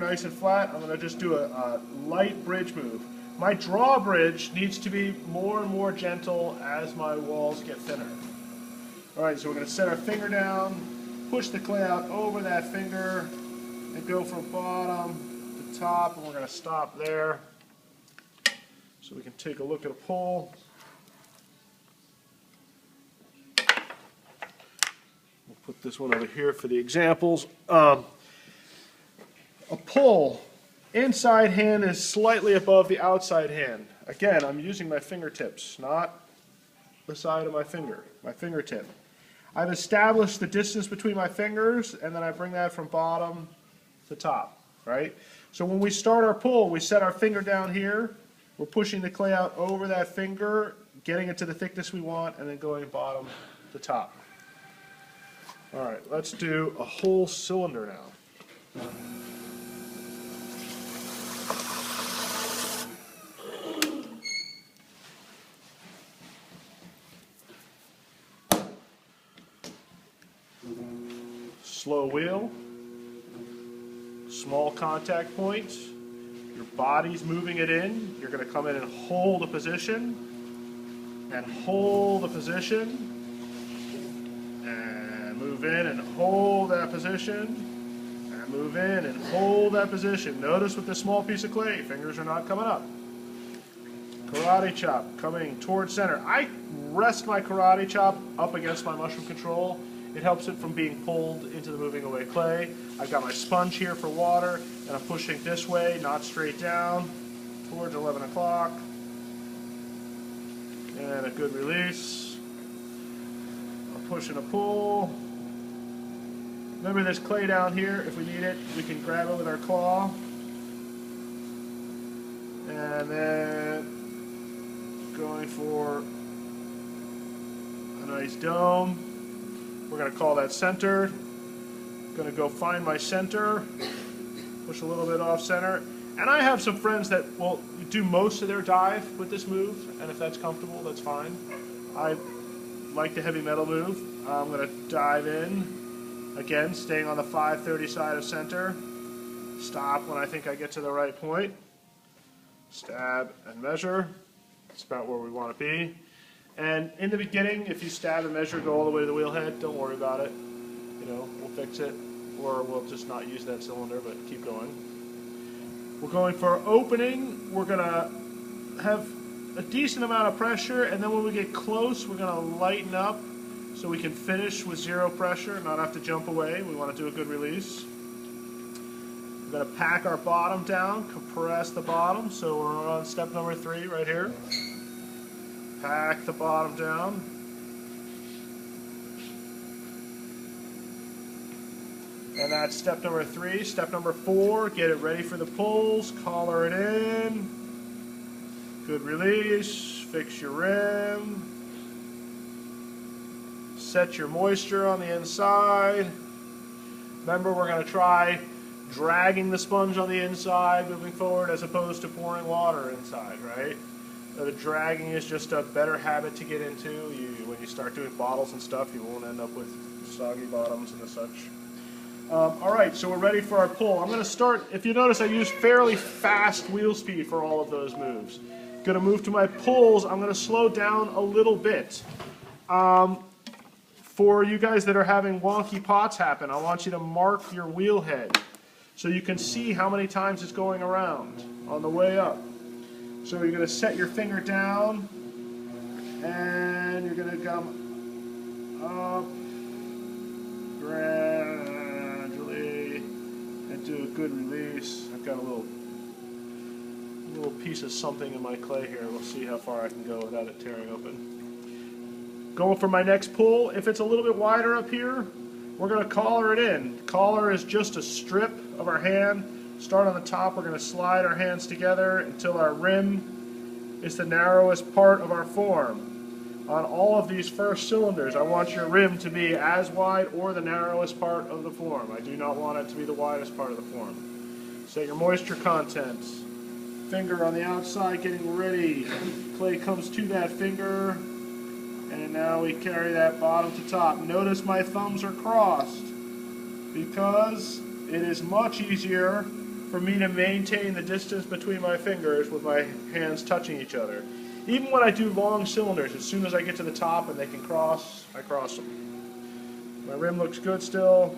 nice and flat, I'm going to just do a light bridge move. My drawbridge needs to be more and more gentle as my walls get thinner. Alright, so we're going to set our finger down, push the clay out over that finger, and go from bottom to top, and we're going to stop there. So we can take a look at a pull. We'll put this one over here for the examples. A pull, inside hand is slightly above the outside hand. Again, I'm using my fingertips, not the side of my finger, my fingertip. I've established the distance between my fingers, and then I bring that from bottom to top, right? So when we start our pull, we set our finger down here, we're pushing the clay out over that finger, getting it to the thickness we want, and then going bottom to top. All right, let's do a whole cylinder now. Slow wheel, small contact points, your body's moving it in, you're going to come in and hold a position, and hold a position, and move in and hold that position, and move in and hold that position. Notice with this small piece of clay, fingers are not coming up. Karate chop, coming towards center. I rest my karate chop up against my mushroom control. It helps it from being pulled into the moving away clay. I've got my sponge here for water, and I'm pushing this way, not straight down, towards 11 o'clock. And a good release. A push and a pull. Remember this clay down here, if we need it, we can grab it with our claw. And then going for a nice dome. We're going to call that center. Going to go find my center, push a little bit off center. And I have some friends that will do most of their dive with this move, and if that's comfortable, that's fine. I like the heavy metal move. I'm going to dive in, again, staying on the 530 side of center. Stop when I think I get to the right point. Stab and measure. That's about where we want to be. And in the beginning, if you stab and measure, go all the way to the wheel head, don't worry about it. You know, we'll fix it, or we'll just not use that cylinder, but keep going. We're going for opening. We're going to have a decent amount of pressure, and then when we get close, we're going to lighten up so we can finish with zero pressure, not have to jump away. We want to do a good release. We're going to pack our bottom down, compress the bottom, so we're on step number 3 right here. Pack the bottom down. And that's step number 3. Step number 4, get it ready for the pulls, collar it in. Good release, fix your rim. Set your moisture on the inside. Remember, we're going to try dragging the sponge on the inside moving forward as opposed to pouring water inside, right? The dragging is just a better habit to get into. When you start doing bottles and stuff, you won't end up with soggy bottoms and such. Alright, so we're ready for our pull. I'm going to start, if you notice, I use fairly fast wheel speed for all of those moves. Going to move to my pulls. I'm going to slow down a little bit. For you guys that are having wonky pots happen, I want you to mark your wheel head so you can see how many times it's going around on the way up. So you're going to set your finger down, and you're going to come up gradually and do a good release. I've got a little piece of something in my clay here. We'll see how far I can go without it tearing open. Going for my next pull. If it's a little bit wider up here, we're going to collar it in. Collar is just a strip of our hand. Start on the top, we're going to slide our hands together until our rim is the narrowest part of our form. On all of these first cylinders, I want your rim to be as wide or the narrowest part of the form. I do not want it to be the widest part of the form. Set your moisture content. Finger on the outside getting ready. Clay comes to that finger, and now we carry that bottom to top. Notice my thumbs are crossed because it is much easier for me to maintain the distance between my fingers with my hands touching each other. Even when I do long cylinders, as soon as I get to the top and they can cross, I cross them. My rim looks good still.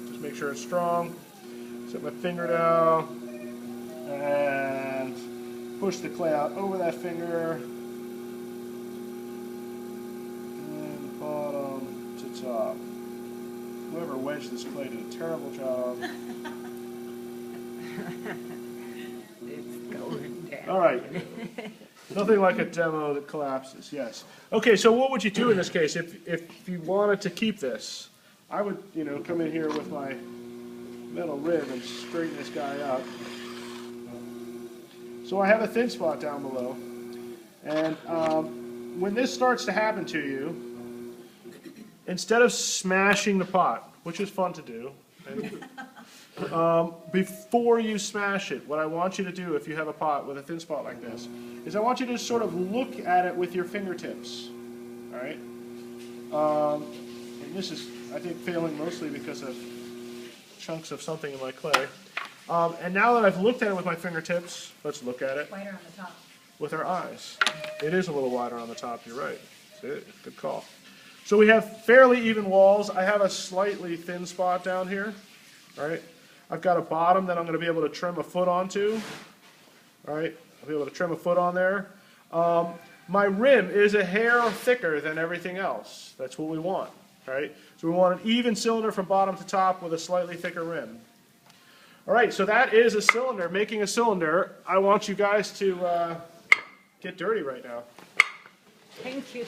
Just make sure it's strong. Set my finger down and push the clay out over that finger. And bottom to top. Whoever wedged this clay did a terrible job. It's going down. All right. Nothing like a demo that collapses, yes. Okay, so what would you do in this case if you wanted to keep this? I would, come in here with my metal rib and straighten this guy up. So I have a thin spot down below. And when this starts to happen to you, instead of smashing the pot, which is fun to do, before you smash it, what I want you to do if you have a pot with a thin spot like this, is I want you to sort of look at it with your fingertips. All right? And this is, I think, failing mostly because of chunks of something in my clay. And now that I've looked at it with my fingertips, let's look at it. Wider on the top. With our eyes. It is a little wider on the top, you're right. Good call. So we have fairly even walls. I have a slightly thin spot down here. All right? I've got a bottom that I'm going to be able to trim a foot onto. All right? I'll be able to trim a foot on there. My rim is a hair thicker than everything else. That's what we want. All right? So we want an even cylinder from bottom to top with a slightly thicker rim. All right, so that is a cylinder. Making a cylinder. I want you guys to get dirty right now. Thank you.